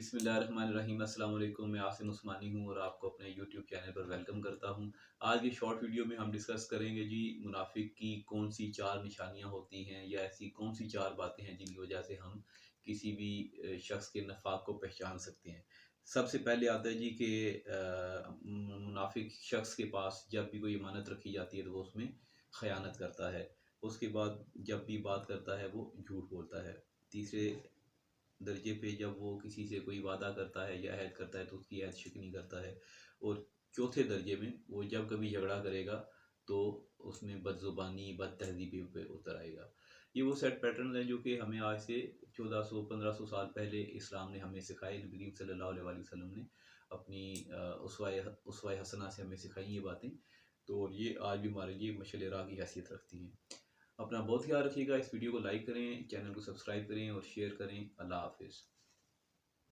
बिस्मिल्लाहिर्रहमानिर्रहीम। अस्सलाम वालेकुम। मैं आसिम उस्मानी हूँ और आपको अपने यूट्यूब चैनल पर वेलकम करता हूँ। आज की शॉर्ट वीडियो में हम डिस्कस करेंगे जी मुनाफिक की कौन सी 4 निशानियाँ होती हैं या ऐसी कौन सी 4 बातें हैं जिनकी वजह से हम किसी भी शख्स के नफाक को पहचान सकते हैं। सबसे पहले आता है जी कि मुनाफिक शख्स के पास जब भी कोई अमानत रखी जाती है तो वो उसमें ख़यानत करता है। उसके बाद जब भी बात करता है वो झूठ बोलता है। तीसरे दर्जे पे जब वो किसी से कोई वादा करता है या अहद करता है तो उसकी अहद शिकनी करता है। और चौथे दर्जे में वो जब कभी झगड़ा करेगा तो उसमें बदज़ुबानी बद तहज़ीबी पे उतर आएगा। ये वो सेट पैटर्न हैं जो कि हमें आज से 1400-1500 साल पहले इस्लाम ने हमें सिखाए। नबी करीम सल्लल्लाहु अलैहि वसल्लम ने अपनी उसवा हसना से हमें सिखाई ये बातें। तो ये आज भी हमारे लिए मशाल राह की हैसियत रखती हैं। अपना बहुत ख्याल रखिएगा। इस वीडियो को लाइक करें, चैनल को सब्सक्राइब करें और शेयर करें। अल्लाह हाफ़िज़।